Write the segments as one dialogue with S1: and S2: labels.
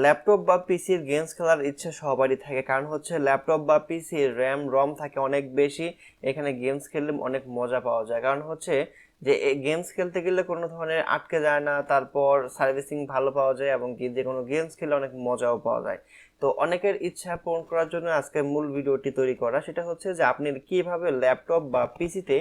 S1: Laptop বা পিসির games খেলার ইচ্ছে সবারই থাকে, কারণ হচ্ছে ল্যাপটপ বা পিসির র্যাম রম থাকে অনেক বেশি। এখানে গেমস খেললে অনেক মজা পাওয়া যায়, কারণ হচ্ছে যে গেমস খেলতে গেলে কোনো ধরনের আটকে যায় না, তারপর সার্ভিসিং ভালো পাওয়া যায় এবং কি যে কোনো গেমস খেলে অনেক মজাও পাওয়া যায়। তো অনেকের ইচ্ছা পূরণ করার জন্য আজকে মূল ভিডিওটি তৈরি করা, সেটা হচ্ছে যে আপনি কিভাবে ল্যাপটপ বা পিসিতে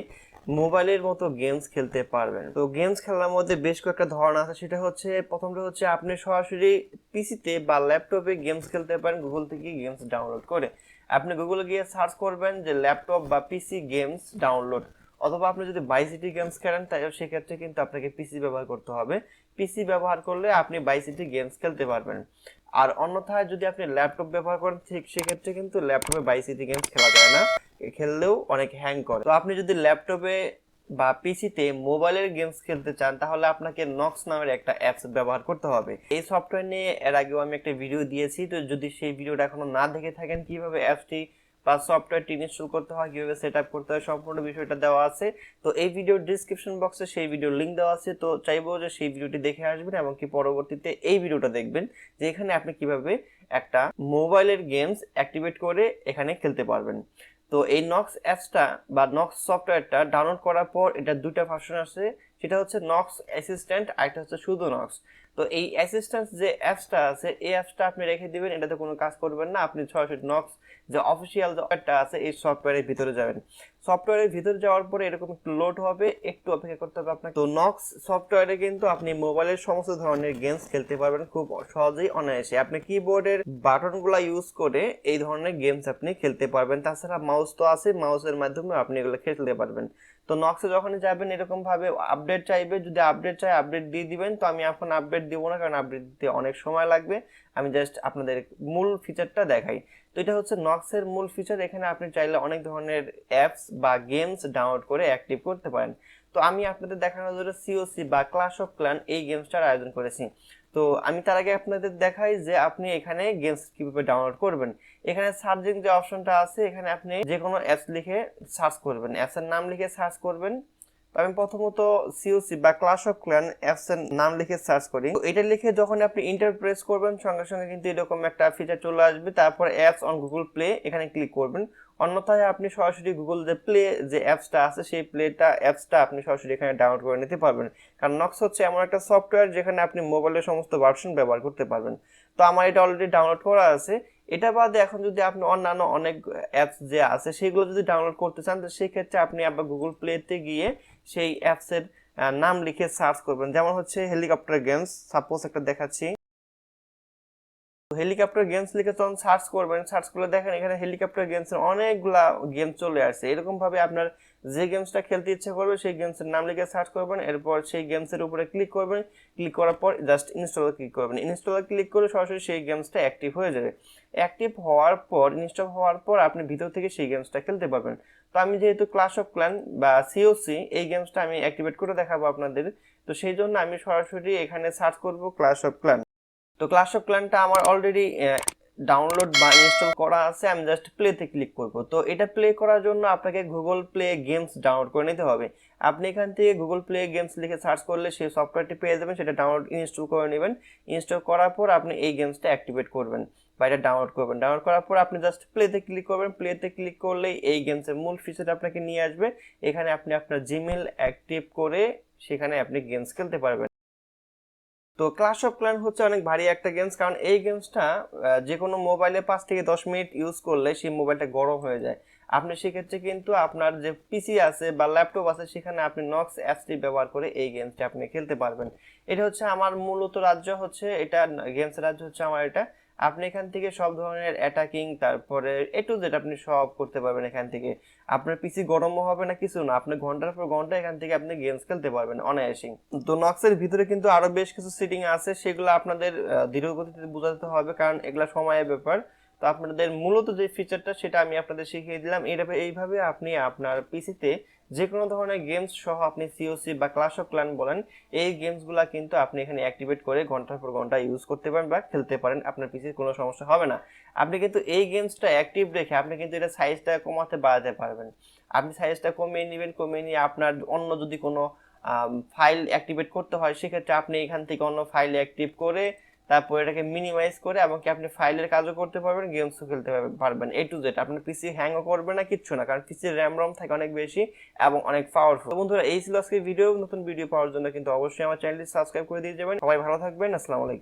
S1: মোবাইলের মতো গেমস খেলতে পারবেন। তো গেমস খেলার মধ্যে বেশ কয়েকটা ধরন আছে, সেটা হচ্ছে প্রথমটা হচ্ছে আপনি সরাসরি পিসিতে বা ল্যাপটপে গেমস খেলতে পারেন গুগল থেকে গেমস ডাউনলোড করে। আপনি গুগলে গিয়ে সার্চ করবেন যে ল্যাপটপ বা পিসি গেমস ডাউনলোড, অথবা আপনি যদি বাইসিটি গেমস খেলেন তাই সেক্ষেত্রে কিন্তু আপনাকে পিসি ব্যবহার করতে হবে। পিসি ব্যবহার করলে আপনি বাইসিটি গেমস খেলতে পারবেন। আর অন্যথায় যদি আপনি ল্যাপটপ ব্যবহার করেন ঠিক সেক্ষেত্রে কিন্তু ল্যাপটপে বাইসিটি গেমস খেলা যায় না, খেললেও অনেক হ্যাং করে। তো আপনি যদি ল্যাপটপে বা পিসিতে মোবাইলের গেমস খেলতে চান তাহলে আপনাকে নক্স নামের একটা অ্যাপস ব্যবহার করতে হবে। এই সফটওয়্যার নিয়ে এর আগেও আমি একটা ভিডিও দিয়েছি, তো যদি সেই ভিডিওটা এখনো না দেখে থাকেন কিভাবে অ্যাপসটি বা সফটওয়্যারটি ইনস্টল করতে হয়, কিভাবে সেট আপ করতে হয়, সম্পূর্ণ বিষয়টা দেওয়া আছে। তো এই ভিডিওর ডিসক্রিপশন বক্সে সেই ভিডিওর লিঙ্ক দেওয়া আছে, তো চাইবো যে সেই ভিডিওটি দেখে আসবেন এবং কি পরবর্তীতে এই ভিডিওটা দেখবেন যে এখানে আপনি কিভাবে একটা মোবাইলের গেমস অ্যাক্টিভেট করে এখানে খেলতে পারবেন। তো এই নক্স অ্যাপসটা বা নক্স সফটওয়্যারটা ডাউনলোড করার পর এটা দুইটা ভার্সন আছে, সেটা হচ্ছে নক্স অ্যাসিস্ট্যান্ট আর একটা হচ্ছে শুধু নক্স। তো এই অ্যাসিস্ট্যান্ট যে অ্যাপসটা আছে এই অ্যাপসটা আপনি রেখে দিবেন, এটাতে কোনো কাজ করবেন না। আপনি সরাসরি নক্স যে অফিসিয়াল যে সফটওয়্যারটা আছে এই সফটওয়্যারের ভিতরে যাবেন। সফটওয়্যারের ভিতরে যাওয়ার পরে এরকম একটু লোড হবে, একটু অপেক্ষা করতে হবে আপনাকে। তো নক্স সফটওয়্যারে কিন্তু আপনি মোবাইলের সমস্ত ধরনের গেমস খেলতে পারবেন খুব সহজেই অনায়াসে। আপনি কিবোর্ডের বাটনগুলো ইউজ করে এই ধরনের গেমস আপনি খেলতে পারবেন। তাছাড়া মাউস তো আছে, মাউসের মাধ্যমে আপনি এগুলো খেলতে পারবেন। তো নক্সে যখনই যাবেন এরকম ভাবে আপডেট চাইবে, যদি আপডেট চাই আপডেট দিয়ে দিবেন। তো আমি এখন আপডেট দিব না, কারণ আপডেট দিতে অনেক সময় লাগবে। আমি জাস্ট আপনাদের মূল ফিচারটা দেখাই। তো এটা হচ্ছে নক্সের মূল ফিচার। এখানে আপনি চাইলে অনেক ধরনের অ্যাপস বা গেমস ডাউনলোড করে অ্যাক্টিভ করতে পারেন। তো আমি আপনাদের দেখানোর জন্য সিওসি বা ক্লাশ অফ ক্ল্যান এই গেমসটার আয়োজন করেছি। তো আমি তার আগে আপনাদের দেখাই যে আপনি এখানে গেমস কিভাবে ডাউনলোড করবেন। এখানে সার্চিং যে অপশনটা আছে, এখানে আপনি যে কোনো অ্যাপস লিখে সার্চ করবেন, অ্যাপসের নাম লিখে সার্চ করবেন। তো আমি প্রথমত সিওসি বা ক্লাশ অফ ক্ল্যান অ্যাপস এর নাম লিখে সার্চ করি। তো এটা লিখে যখন আপনি ইন্টার প্রেস করবেন সঙ্গে সঙ্গে কিন্তু এরকম একটা ফিচার চলে আসবে। তারপর অ্যাপস অন গুগল প্লে এখানে ক্লিক করবেন। অন্যথায় আপনি সরাসরি গুগল যে প্লে যে অ্যাপসটা আছে সেই অ্যাপসটা আপনি সরাসরি এখানে ডাউনলোড করে নিতে পারবেন। কারণ নক্স হচ্ছে এমন একটা সফটওয়্যার যেখানে আপনি মোবাইলের সমস্ত ভার্সন ব্যবহার করতে পারবেন। তো আমার এটা অলরেডি ডাউনলোড করা আছে। এটা বাদে এখন যদি আপনি অন্যান্য অনেক অ্যাপস যে আছে সেগুলো যদি ডাউনলোড করতে চান, তো সেই ক্ষেত্রে আপনি আবার গুগল প্লেতে গিয়ে সেই অ্যাপসের নাম লিখে সার্চ করবেন। যেমন হচ্ছে হেলিকপ্টার গেমস, সাপোজ একটা দেখাচ্ছি। হেলিকপ্টার গেমস লিখে তখন সার্চ করবেন, সার্চ করলে দেখেন এখানে হেলিকপ্টার গেমসের অনেকগুলা গেম চলে আসছে। এরকম ভাবে আপনার যে গেমসটা খেলতে ইচ্ছে করবে সেই গেমসের নাম লিখে সার্চ করবেন, এরপর সেই গেমসের উপরে ক্লিক করবেন। ক্লিক করার পর জাস্ট ইনস্টলে ক্লিক করবেন। ইনস্টলে ক্লিক করে সরাসরি সেই গেমসটা অ্যাক্টিভ হয়ে যাবে। অ্যাক্টিভ হওয়ার পর, ইনস্টল হওয়ার পর আপনি ভিতর থেকে সেই গেমসটা খেলতে পারবেন। তো আমি যেহেতু ক্লাশ অফ ক্ল্যান বা সিওসি এই গেমসটা আমি অ্যাক্টিভেট করে দেখাবো আপনাদের, তো সেই জন্য আমি সরাসরি এখানে সার্চ করব ক্লাশ অফ ক্ল্যান। তো ক্লাশ অফ ক্ল্যানটা আমার অলরেডি ডাউনলোড বা ইনস্টল করা আছে, আমি জাস্ট প্লেতে ক্লিক করব। তো এটা প্লে করার জন্য আপনাকে গুগল প্লে গেমস ডাউনলোড করে নিতে হবে। আপনি এখান থেকে গুগল প্লে গেমস লিখে সার্চ করলে সেই সফটওয়্যারটি পেয়ে যাবেন, সেটা ডাউনলোড ইনস্টল করে নেবেন। ইনস্টল করার পর আপনি এই গেমসটা অ্যাক্টিভেট করবেন বা এটা ডাউনলোড করবেন। ডাউনলোড করার পর আপনি জাস্ট প্লেতে ক্লিক করবেন। প্লেতে ক্লিক করলেই এই গেমসের মূল ফিচার আপনাকে নিয়ে আসবে। এখানে আপনি আপনার জিমেল অ্যাক্টিভ করে সেখানে আপনি গেমস খেলতে পারবেন। তো ক্লাশ অফ ক্ল্যান হচ্ছে অনেক ভারী একটা গেমস, কারণ এই গেমসটা যে কোনো মোবাইলে 5 থেকে 10 মিনিট ইউজ করলে সেই মোবাইলটা গরম হয়ে যায়। আপনি সেক্ষেত্রে কিন্তু আপনার যে পিসি আছে বা ল্যাপটপ আছে সেখানে আপনি নক্স অ্যাপসটি ব্যবহার করে এই গেমসটা আপনি খেলতে পারবেন। এটা হচ্ছে আমার মূলত রাজ্য, হচ্ছে এটা গেমসের রাজ্য হচ্ছে আমার এটা। আপনি এখান থেকে সব ধরনের অ্যাটাকিং, তারপরে এ টু জেড আপনি সব করতে পারবেন এখান থেকে। আপনার পিসি গরমও হবে না, কিছু না, আপনি ঘন্টার পর ঘন্টা এখান থেকে আপনি গেমস খেলতে পারবেন অনায়াসেই। তো নক্সের ভিতরে কিন্তু আরো বেশ কিছু সেটিং আছে, সেগুলো আপনাদের ধীর গতিতে বোঝাতে হবে, কারণ এগুলা সময়ের ব্যাপার। তো আপনাদের মূলত যে ফিচারটা সেটা আমি আপনাদের শিখিয়ে দিলাম। এইভাবে আপনি আপনার পিসিতে যে কোনো ধরনের গেমস সহ আপনি সিওসি বা ক্লাশ অফ ক্ল্যান বলেন এই গেমসগুলা কিন্তু আপনি এখানে অ্যাক্টিভেট করে ঘন্টার পর ঘন্টা ইউজ করতে পারেন বা খেলতে পারেন, আপনার পিসির কোনো সমস্যা হবে না। আপনি কিন্তু এই গেমসটা অ্যাক্টিভ রেখে আপনি কিন্তু এটা সাইজটা কমাতে বাড়াতে পারবেন। আপনি সাইজটা কমিয়ে নেবেন, কমিয়ে নিয়ে আপনার অন্য যদি কোনো ফাইল অ্যাক্টিভেট করতে হয় সেক্ষেত্রে আপনি এখান থেকে অন্য ফাইল অ্যাক্টিভ করে তারপর এটাকে মিনিমাইজ করে এবং কি আপনি ফাইলের কাজও করতে পারবেন, গেমসও খেলতে পারবেন A to Z। আপনার পিসি হ্যাংও করবে না, কিচ্ছু না, কারণ পিসির র্যাম রম থাকে অনেক বেশি এবং অনেক পাওয়ারফুল। বন্ধুরা এই ছিল আজকে ভিডিও। নতুন ভিডিও পাওয়ার জন্য কিন্তু অবশ্যই আমার চ্যানেলটি সাবস্ক্রাইব করে দিয়ে যাবেন। সবাই ভালো থাকবেন, আসসালামু আলাইকুম।